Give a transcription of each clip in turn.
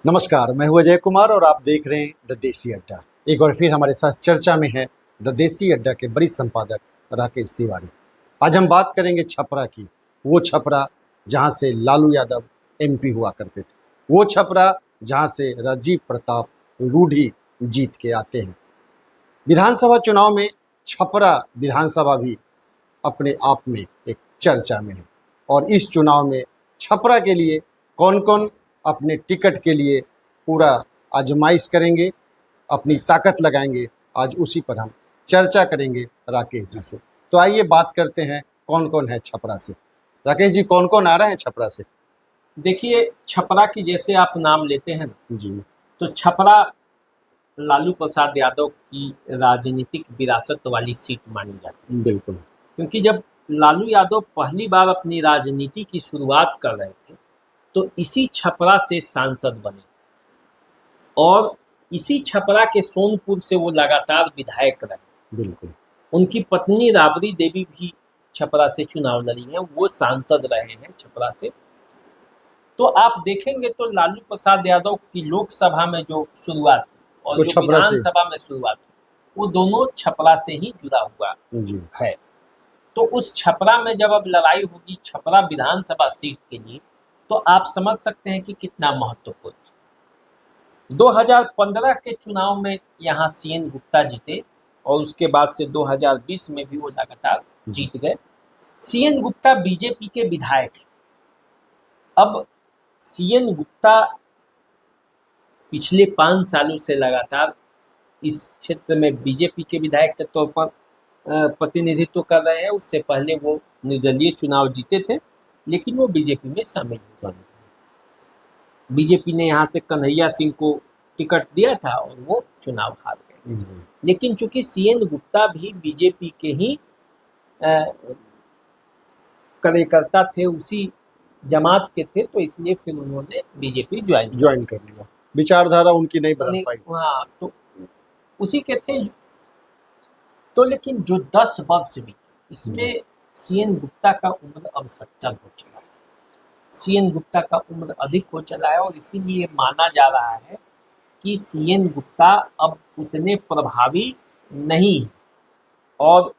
नमस्कार, मैं हूं अजय कुमार और आप देख रहे हैं द देसी अड्डा। एक बार फिर हमारे साथ चर्चा में है द देसी अड्डा के वरिष्ठ संपादक राकेश तिवारी। आज हम बात करेंगे छपरा की, वो छपरा जहां से लालू यादव एमपी हुआ करते थे, वो छपरा जहां से राजीव प्रताप रूढ़ी जीत के आते हैं। विधानसभा चुनाव में छपरा विधानसभा भी अपने आप में एक चर्चा में है और इस चुनाव में छपरा के लिए कौन कौन अपने टिकट के लिए पूरा आजमाइश करेंगे, अपनी ताकत लगाएंगे, आज उसी पर हम चर्चा करेंगे राकेश जी से। तो आइए बात करते हैं कौन कौन है छपरा से। राकेश जी, कौन कौन आ रहे हैं छपरा से? देखिए, छपरा की जैसे आप नाम लेते हैं ना, जी तो छपरा लालू प्रसाद यादव की राजनीतिक विरासत वाली सीट मानी जाती है। बिल्कुल। क्योंकि जब लालू यादव पहली बार अपनी राजनीति की शुरुआत कर रहे थे तो इसी छपरा से सांसद बने थे और इसी छपरा के सोनपुर से वो लगातार विधायक रहे। बिल्कुल। उनकी पत्नी राबड़ी देवी भी छपरा से चुनाव लड़ी हैं, वो सांसद रहे हैं छपरा से। तो आप देखेंगे तो लालू प्रसाद यादव की लोकसभा में जो शुरुआत और वो जो छपरा से। विधानसभा में शुरुआत, वो दोनों छपरा से ही जुड़ा हुआ जी है। तो उस छपरा में जब अब लड़ाई होगी छपरा विधानसभा सीट के लिए, तो आप समझ सकते हैं कि कितना महत्वपूर्ण है। 2015 के चुनाव में यहाँ सीएन गुप्ता जीते और उसके बाद से 2020 में भी वो लगातार जीत गए। सीएन गुप्ता बीजेपी के विधायक हैं। अब सीएन गुप्ता पिछले 5 सालों से लगातार इस क्षेत्र में बीजेपी के विधायक के तौर पर प्रतिनिधित्व कर रहे हैं। उससे पहले वो निर्दलीय चुनाव जीते थे, लेकिन वो बीजेपी में शामिल हुए। बीजेपी ने यहाँ से कन्हैया सिंह को टिकट दिया था और वो चुनाव हार गए। लेकिन चूंकि सीएन गुप्ता भी बीजेपी के ही कार्यकर्ता थे, उसी जमात के थे, तो इसलिए फिर उन्होंने बीजेपी ज्वाइन कर लिया। विचारधारा उनकी नहीं बदल पाई। हाँ, तो उसी के थे। तो लेकिन जो 10 वर्ष बीते, इसमें सीएन गुप्ता का उम्र अब 70 हो चला है। सीएन गुप्ता का उम्र अधिक हो चला है और इसीलिए माना जा रहा है कि सीएन गुप्ता अब उतने प्रभावी नहीं है और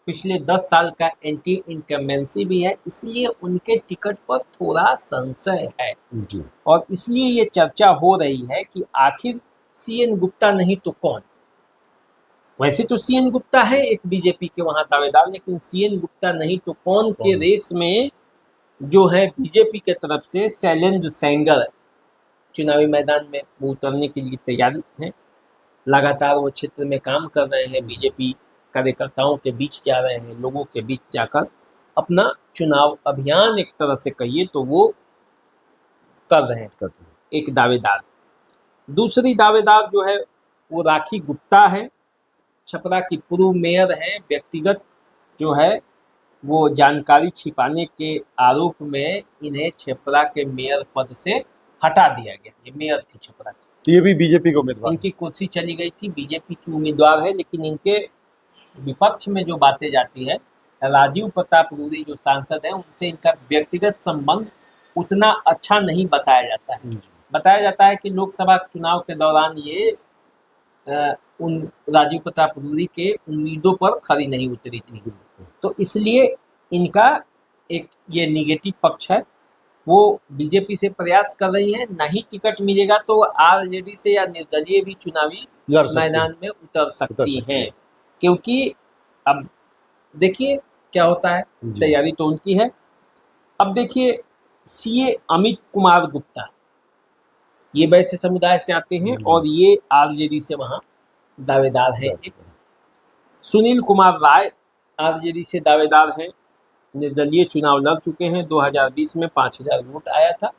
पिछले 10 साल का एंटी इनकम्बेंसी भी है, इसलिए उनके टिकट पर थोड़ा संशय है जी। और इसलिए ये चर्चा हो रही है कि आखिर सीएन गुप्ता नहीं तो कौन। वैसे तो सीएन गुप्ता है एक बीजेपी के वहां दावेदार, लेकिन सीएन गुप्ता नहीं तो कौन के रेस में जो है बीजेपी के तरफ से शैलेंद्र सेंगर चुनावी मैदान में वो उतरने के लिए तैयारी है। लगातार वो क्षेत्र में काम कर रहे हैं, बीजेपी कार्यकर्ताओं के बीच जा रहे हैं, लोगों के बीच जाकर अपना चुनाव अभियान एक तरह से कहिए तो वो कर रहे हैं। एक दावेदार। दूसरी दावेदार जो है वो राखी गुप्ता है, छपरा की पूर्व मेयर है। व्यक्तिगत जो है वो जानकारी छिपाने के आरोप में इन्हें छपरा के मेयर पद से हटा दिया गया। ये मेयर थी छपरा की, तो ये भी बीजेपी को उम्मीदवार, इनकी कुर्सी चली गई थी, बीजेपी की उम्मीदवार है। लेकिन इनके विपक्ष में जो बातें जाती है, राजीव प्रताप रूढ़ी जो सांसद है उनसे इनका व्यक्तिगत संबंध उतना अच्छा नहीं बताया जाता है। बताया जाता है कि लोकसभा चुनाव के दौरान ये उन राजीव प्रताप रूढ़ी के उम्मीदों पर खरी नहीं उतरी थी, तो इसलिए इनका एक ये निगेटिव पक्ष है। वो बीजेपी से प्रयास कर रही है, नहीं टिकट मिलेगा तो आरजेडी से या निर्दलीय भी चुनावी मैदान में उतर सकती हैं। क्योंकि अब देखिए क्या होता है, तैयारी तो उनकी है। अब देखिए सीए अमित कुमार गुप्ता, ये वैश्य समुदाय से आते हैं और ये आरजेडी से वहां दावेदार है। सुनील कुमार राय आरजेडी से दावेदार हैं, निर्दलीय चुनाव लड़ चुके हैं। 2020 में 5000 वोट आया था,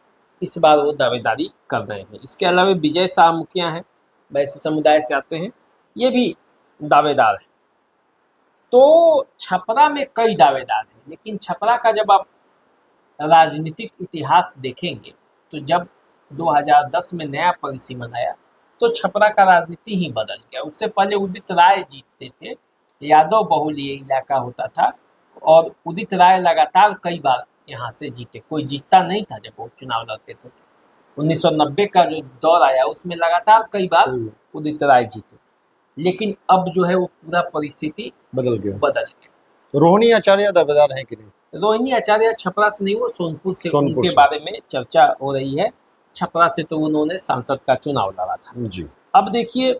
इस बार वो दावेदारी कर रहे हैं। इसके अलावा विजय शाह मुखिया हैं, वैश्य समुदाय से आते हैं, ये भी दावेदार हैं। तो छपरा में कई दावेदार हैं, लेकिन छपरा का जब आप राजनीतिक इतिहास देखेंगे तो जब 2010 में नया परिसीमन आया तो छपरा का राजनीति ही बदल गया। उससे पहले उदित राय जीतते थे, यादव बहुल ये इलाका होता था और उदित राय लगातार कई बार यहाँ से जीते, कोई जीतता नहीं था जब वो चुनाव लड़ते थे। 1990 का जो दौर आया उसमें लगातार कई बार उदित राय जीते, लेकिन अब जो है वो पूरा परिस्थिति बदल बदल गया। रोहिणी आचार्य दावेदार है कि नहीं? रोहिणी आचार्य छपरा से नहीं, वो सोनपुर से सोनपुर उनके से। बारे में चर्चा हो रही है। छपरा से तो उन्होंने सांसद का चुनाव लड़ा था। जी। अब देखिए,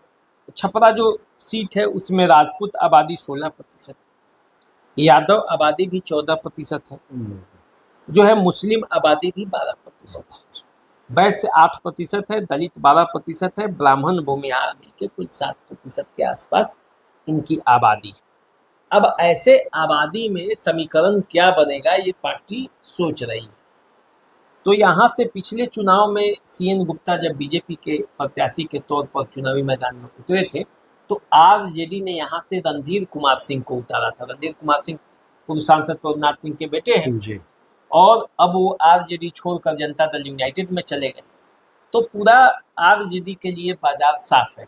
छपरा जो सीट है उसमें राजपूत आबादी 16% है, यादव आबादी भी 14% है, जो है मुस्लिम आबादी भी 12% है, वैश्य 8% है, दलित 12% है, ब्राह्मण भूमिहार मिलकर कुल 7% के आसपास इनकी आबादी है। अब ऐसे आबादी में समीकरण क्या बनेगा ये पार्टी सोच रही है। तो यहाँ से पिछले चुनाव में सीएन गुप्ता जब बीजेपी के प्रत्याशी के तौर पर चुनावी मैदान में उतरे थे तो आरजेडी ने यहाँ से रणधीर कुमार सिंह को उतारा था। रणधीर कुमार सिंह पूर्व सांसद प्रभुनाथ सिंह के बेटे हैं जी। और अब वो आरजेडी छोड़कर जनता दल यूनाइटेड में चले गए। तो पूरा आरजेडी के लिए बाजार साफ है।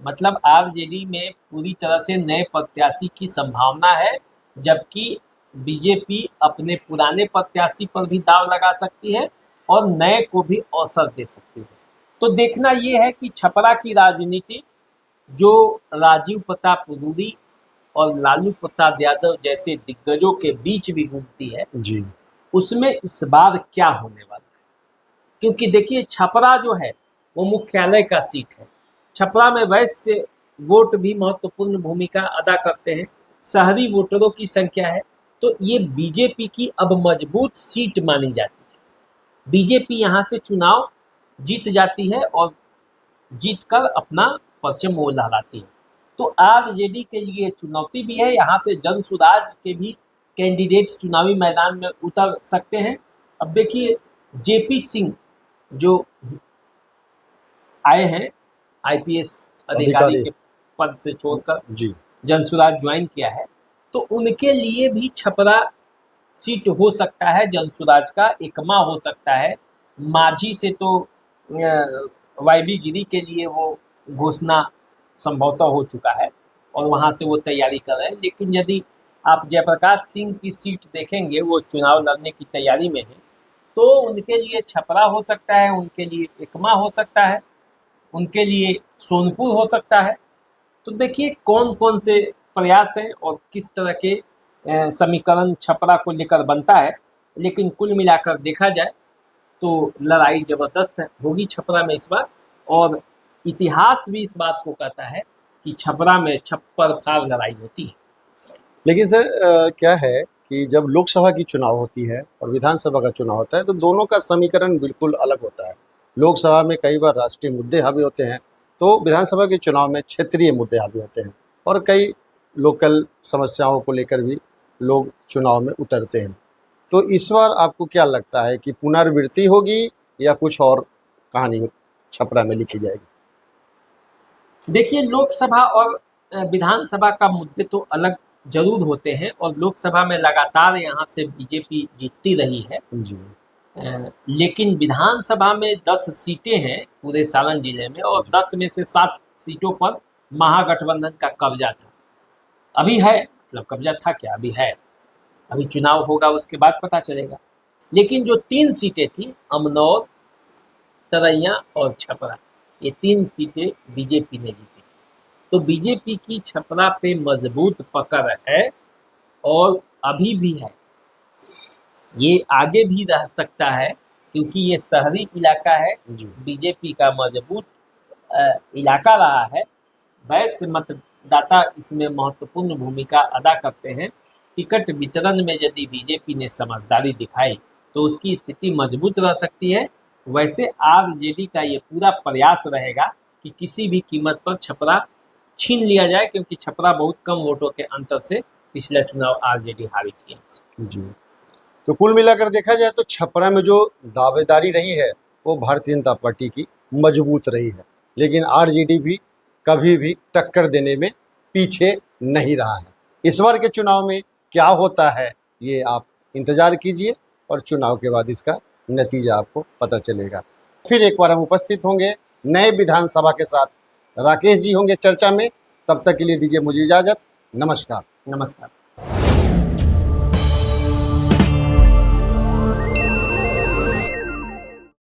मतलब आरजेडी में पूरी तरह से नए प्रत्याशी की संभावना है, जबकि बीजेपी अपने पुराने प्रत्याशी पर भी दाव लगा सकती है और नए को भी अवसर दे सकती है। तो देखना ये है कि छपरा की राजनीति जो राजीव प्रताप रूडी और लालू प्रसाद यादव जैसे दिग्गजों के बीच भी घूमती है जी, उसमें इस बार क्या होने वाला है। क्योंकि देखिए, छपरा जो है वो मुख्यालय का सीट है। छपरा में वैश्य वोट भी महत्वपूर्ण भूमिका अदा करते हैं, शहरी वोटरों की संख्या है, तो ये बीजेपी की अब मजबूत सीट मानी जाती है। बीजेपी यहाँ से चुनाव जीत जाती है और जीतकर अपना परचम वो लहराती है। तो आरजेडी के लिए चुनौती भी है, यहाँ से जन सुराज के भी कैंडिडेट चुनावी मैदान में उतर सकते हैं। अब देखिए, जेपी सिंह जो आए हैं आईपीएस अधिकारी के पद से छोड़कर जी, जनसुराज ज्वाइन किया है, तो उनके लिए भी छपरा सीट हो सकता है, जनसुराज का एकमा हो सकता है। माझी से तो वाईबी गिरी के लिए वो घोषणा संभवतः हो चुका है और वहाँ से वो तैयारी कर रहे हैं। लेकिन यदि आप जयप्रकाश सिंह की सीट देखेंगे, वो चुनाव लड़ने की तैयारी में है, तो उनके लिए छपरा हो सकता है, उनके लिए एकमा हो सकता है, उनके लिए सोनपुर हो सकता है। तो देखिए कौन कौन से प्रयास हैं और किस तरह के समीकरण छपरा को लेकर बनता है। लेकिन कुल मिलाकर देखा जाए तो लड़ाई ज़बरदस्त होगी छपरा में इस बार, और इतिहास भी इस बात को कहता है कि छपरा में छप्पर फाड़ लड़ाई होती है। लेकिन सर क्या है कि जब लोकसभा की चुनाव होती है और विधानसभा का चुनाव होता है तो दोनों का समीकरण बिल्कुल अलग होता है। लोकसभा में कई बार राष्ट्रीय मुद्दे हावी होते हैं, तो विधानसभा के चुनाव में क्षेत्रीय मुद्दे हावी होते हैं और कई लोकल समस्याओं को लेकर भी लोग चुनाव में उतरते हैं। तो इस बार आपको क्या लगता है कि पुनरावृत्ति होगी या कुछ और कहानी छपरा में लिखी जाएगी? देखिए, लोकसभा और विधानसभा का मुद्दे तो अलग जरूर होते हैं और लोकसभा में लगातार यहाँ से बीजेपी जीतती रही है जी, लेकिन विधानसभा में 10 सीटें हैं पूरे सारण जिले में और 10 में से 7 सीटों पर महागठबंधन का कब्जा था। अभी है, मतलब कब्जा था क्या, अभी है, अभी चुनाव होगा उसके बाद पता चलेगा। लेकिन जो 3 सीटें थी, अमनौर, तरैया और छपरा, ये 3 सीटें बीजेपी ने जीती। तो बीजेपी की छपरा पे मजबूत पकड़ है और अभी भी है, ये आगे भी रह सकता है क्योंकि ये शहरी इलाका है, बीजेपी का मजबूत इलाका रहा है। वैश्य मतदाता इसमें महत्वपूर्ण भूमिका अदा करते हैं। टिकट वितरण में यदि बीजेपी ने समझदारी दिखाई तो उसकी स्थिति मजबूत रह सकती है। वैसे आरजेडी का ये पूरा प्रयास रहेगा कि किसी भी कीमत पर छपरा छीन लिया जाए, क्योंकि छपरा बहुत कम वोटों के अंतर से पिछला चुनाव आरजेडी हारी थी। जी, तो कुल मिलाकर देखा जाए तो छपरा में जो दावेदारी रही है वो भारतीय जनता पार्टी की मजबूत रही है, लेकिन आरजेडी भी कभी भी टक्कर देने में पीछे नहीं रहा है। इस बार के चुनाव में क्या होता है ये आप इंतज़ार कीजिए और चुनाव के बाद इसका नतीजा आपको पता चलेगा। फिर एक बार हम उपस्थित होंगे नए विधानसभा के साथ। राकेश जी होंगे चर्चा में, तब तक के लिए दीजिए मुझे इजाज़त। नमस्कार। नमस्कार।